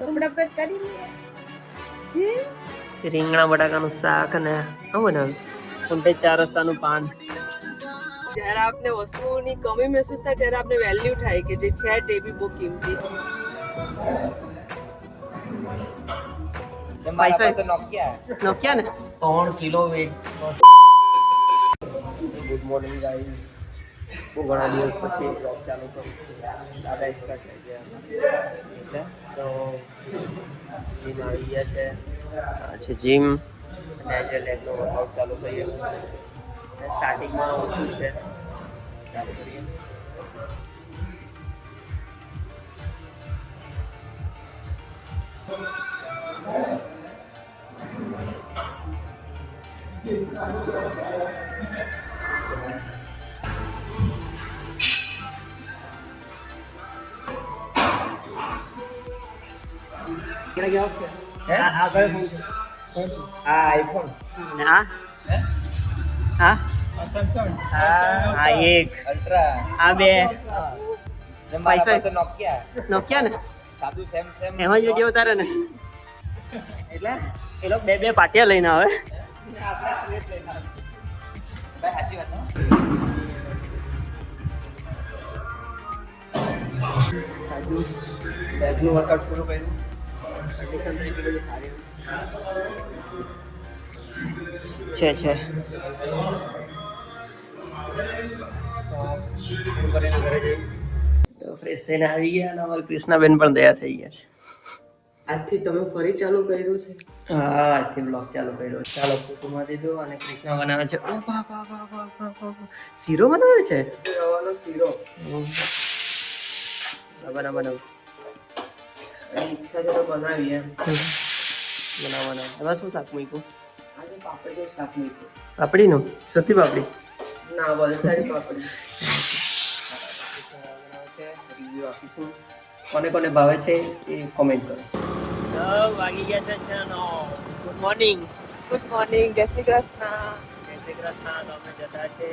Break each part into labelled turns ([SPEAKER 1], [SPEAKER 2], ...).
[SPEAKER 1] કપડા પર કરી લે
[SPEAKER 2] રીંગણા બટાકાનું શાક અને આવું બનાવ્યું કુંઠે 4 રસ્તાનું પાન.
[SPEAKER 3] જ્યારે આપને વસ્તુઓની કમી મહેસૂસ થાય ત્યારે આપને વેલ્યુ થાય કે જે છે તે બી બહુ કિંમતી છે.
[SPEAKER 2] પૈસા તો નોકિયા ને 3 kilo weight. Good morning guys. બહુ ઘણા દિવસ પછી બ્લોગ ચાલુ કરું છું. દાદા એક્સપર્ટ થઈ ગયા તો જીમ આવી ગયા છે. આ છે જીમ અને આજે લેગનો વર્કઆઉટ ચાલુ કરીએ. સ્ટાર્ટિંગમાં ઓછું છે, ચાલુ કરીએ. આઈફોન એક અલ્ટ્રા આ બે પૈસા તો નોકિયા ને એમાં જ વિડીયો ઉતારે ને એટલે એ લોકો બે પાટિયા લઈને આવે. બેગનું વર્કઆઉટ પૂરું કર્યું. કન્ડિશન તો એટલી બધી સારી છે. તો ફ્રેશ થઈને આવી ગયા અને અમારી કૃષ્ણાબેન પણ તૈયાર થઈ ગયા છે.
[SPEAKER 3] આજથી તમે ફરી ચાલુ કર્યું છે?
[SPEAKER 2] હા, આજથી બ્લોગ ચાલુ કર્યો. ચાલો ફોટોમાં દીધો અને કૃષ્ણા બનાવે છે. ઓ શીરો બનાવે છે.
[SPEAKER 3] રવાનો શીરો
[SPEAKER 2] બનાવ
[SPEAKER 3] ઈચ્છા છે તો બનાવીએ.
[SPEAKER 2] બનાવવાના. એમાં શું શાક મૂક્યું?
[SPEAKER 3] આજે પાપડીનું શાક મૂક્યું.
[SPEAKER 2] પાપડીનું? સતી પાપડી?
[SPEAKER 3] ના, વલસાડી પાપડી.
[SPEAKER 2] રિવ્યુ આપીશું. કોને ભાવે છે એ કોમેન્ટ કરો. વાગી ગયા છે. Good morning.
[SPEAKER 3] Good morning. જય શ્રી કૃષ્ણ.
[SPEAKER 2] જય શ્રી કૃષ્ણ. તો અમે જતા છે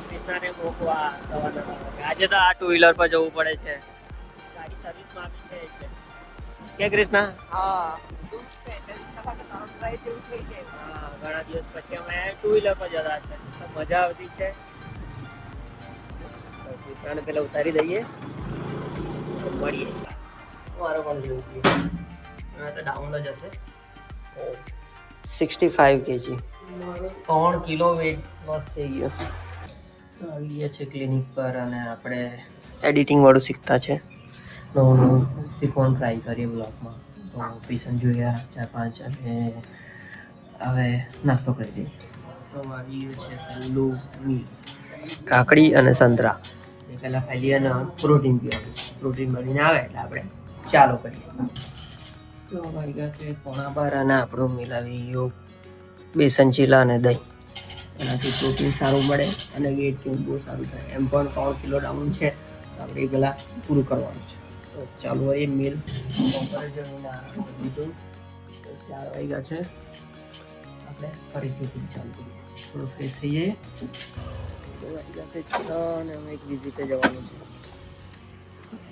[SPEAKER 2] કૃષ્ણાને મૂકવા સવારના 9 વાગે. આજે તો આ 2 વ્હીલર પર જવું પડે છે. ગાડી સર્વિસમાં આપી છે એટલે. કે કૃષ્ણા?
[SPEAKER 3] હા, દૂધ છે એટલે સવારે તરત ડ્રાઈવ જેવું થઈ જાય.
[SPEAKER 2] હા, ઘણા દિવસ પછી અમે 2 વ્હીલર પર જતા છે. તો મજા આવતી છે. કૃષ્ણાને પેલા ઉતારી દઈએ તો મળીએ. મારો પણ જેવું હા તો ડાઉન જ હશે. 65 kg 3 કિલો વેટ લોસ થઈ ગયો. આવી ગયા છે ક્લિનિક પર અને આપણે એડિટિંગ વાળું શીખતા છે. નવું શીખવાનું ટ્રાય કરીએ બ્લોગમાં. તો પીસન જોયા 4-5 અને હવે નાસ્તો કરી દઈએ. તો આવી ગયું છે પહેલું મીલ કાકડી અને સંતરા. એ પહેલાં ખાલી અને પ્રોટીન પીવાનું છે. પ્રોટીન બનીને આવે એટલે આપણે ચાલુ કરીએ. તો આવી ગયા છે 9:15 અને આપણું મીલ આવી ગયું બેસન ચીલા અને દહીં. એનાથી પ્રોટીન સારું મળે અને વેટ ગેઇન બહુ સારું થાય. એમ પણ 3 કિલો ડાઉન છે તો આપણે એ પહેલાં પૂરું કરવાનું છે. તો ચાલુ હોય મીલ બપોરે જમીને આરામ કરી દીધું. તો 4 વાગ્યા છે. આપણે ફરીથી ચાલુ કરીએ. થોડું ફ્રેશ થઈ જઈએ. તો વાગ્યા છે 6 અને અમે એક વિઝિટે જવાનું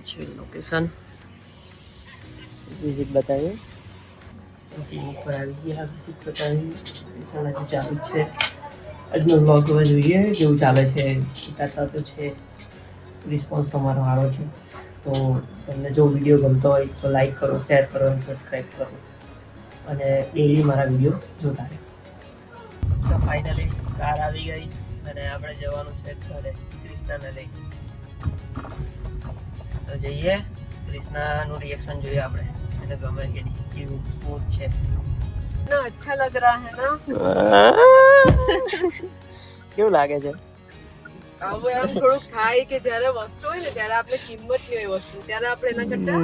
[SPEAKER 2] છે લોકેશન. વિઝિટ બતાવીએ. ક્લિનિક પર આવી ગયા. વિઝિટ બતાવી સવારથી ચાલુ જ છે. આજનો બ્લોગ હવે જોઈએ કેવું ચાલે છે. ઉતારતા તો છે. રિસ્પોન્સ તમારો સારો છે. તો તમને જો વિડીયો ગમતો હોય તો લાઈક કરો, શેર કરો અને સબસ્ક્રાઈબ કરો અને ડેઈલી મારા વિડીયો જોતા રહે. તો ફાઇનલી કાર આવી ગઈ અને આપણે જવાનું છે ઘરે કૃષ્ણાને લઈ. તો જઈએ. કૃષ્ણાનું રિએક્શન જોઈએ આપણે. એને ગમે કે નહીં, કેવું સ્મૂથ છે.
[SPEAKER 3] ના અચ્છા લગ રહા હે ના.
[SPEAKER 2] કેવું લાગે છે?
[SPEAKER 3] હવે આમ થોડુંક થાય કે જ્યારે વસ્તુ હોય ને ત્યારે આપણે કિંમત નહીં હોય વસ્તુ ત્યારે આપણે એના કરતા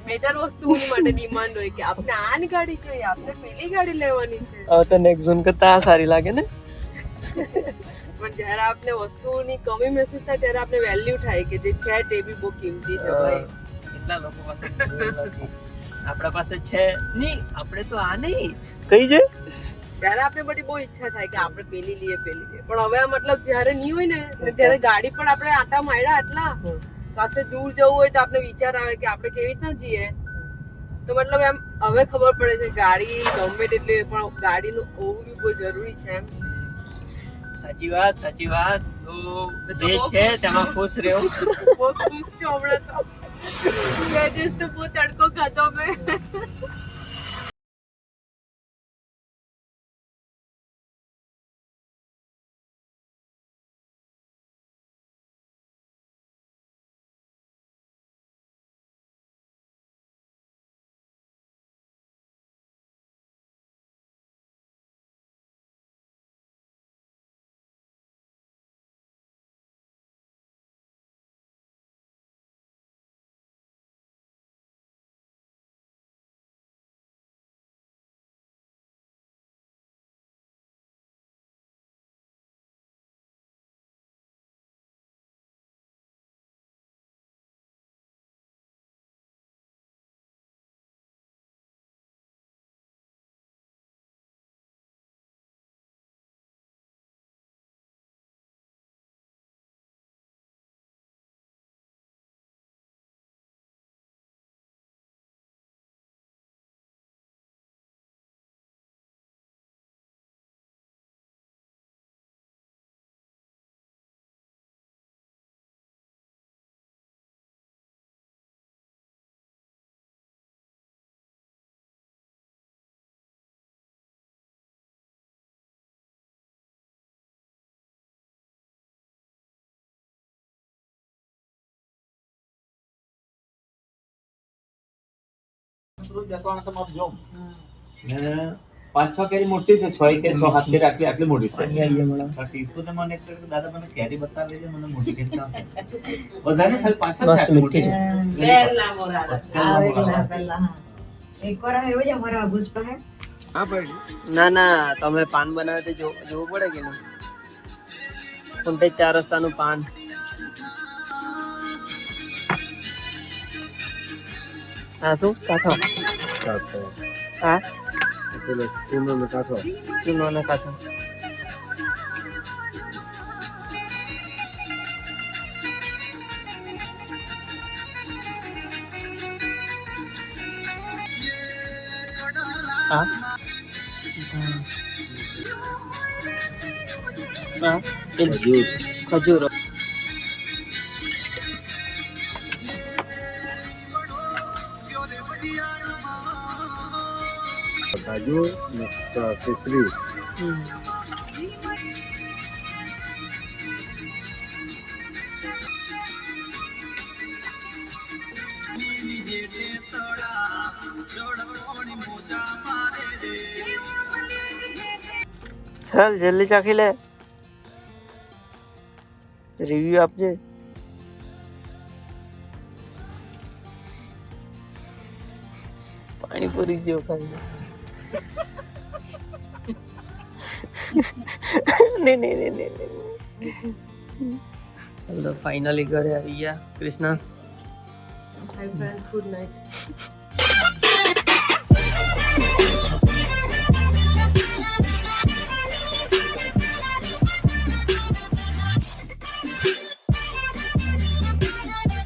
[SPEAKER 3] બેટર વસ્તુઓની માટે ડિમાન્ડ હોય કે આપણે આની ગાડી જોઈએ, આપણે પેલી ગાડી લેવાની છે.
[SPEAKER 2] હવે તો નેક્ઝોન કરતા આ સારી લાગે ને.
[SPEAKER 3] પણ જ્યારે આપણે વસ્તુઓની કમી મહેસૂસ થાય ત્યારે આપણે વેલ્યુ થાય કે જે છે તે બી બહુ કિંમતી છે ભાઈ.
[SPEAKER 2] કેટલા લોકો પાસે આપણા પાસે છે નહીં. આપણે તો આ નહીં કઈ છે
[SPEAKER 3] ત્યારે આપણે બધી બહુ ઈચ્છા થાય કે આપણે પેલી લઈએ. પણ હવે મતલબ જ્યારે નહીં હોય ને ત્યારે ગાડી પણ આપણે આટા માર્યા આટલા પાસે દૂર જવું હોય તો આપણે વિચાર આવે કે આપણે કેવી રીતના જઈએ, તો મતલબ એમ હવે ખબર પડે છે ગાડી ગમે તેટલી પણ ગાડીનું હોવું બી બહુ જરૂરી છે એમ.
[SPEAKER 2] સાચી વાત તો
[SPEAKER 3] તો
[SPEAKER 2] જે
[SPEAKER 3] બહુ
[SPEAKER 2] છે
[SPEAKER 3] ખુશ
[SPEAKER 2] તેમાં
[SPEAKER 3] છું.
[SPEAKER 2] ખુશ રહેવું.
[SPEAKER 3] બહુ ખુશ છું હમણાં તો. બે દિવસ તો બહુ તડકો ખાધો મેં.
[SPEAKER 4] પાંચ છ કેરી મોટી છે, 6 કે 6 7 કેરી આટલી મોટી છે.
[SPEAKER 2] પાણી આવી ગયું હમણાં.
[SPEAKER 4] ટીસુ ને મને એક દાદા મને કેરી બતાવી છે, મને મોટી કેરી કામ છે. બધાને ખાલી પાંચ છ
[SPEAKER 2] મસ્ત મીઠી છે. ના તમે પાન બનાવે તે જોવું પડે કે નહીં. કુંઠે 4 રસ્તાનું પાન. હા શું કાથો હા ચૂનો ને કાથો. હા ખજૂર.
[SPEAKER 5] કાજુ કેસરી
[SPEAKER 2] ચાલ જલ્દી ચાખી લે, રિવ્યુ આપજે. પાણીપુરી જેવો ખાઈ. નહીં. ફાઇનલી ઘરે આવી ગયા Krishna.
[SPEAKER 3] Hi friends, good night.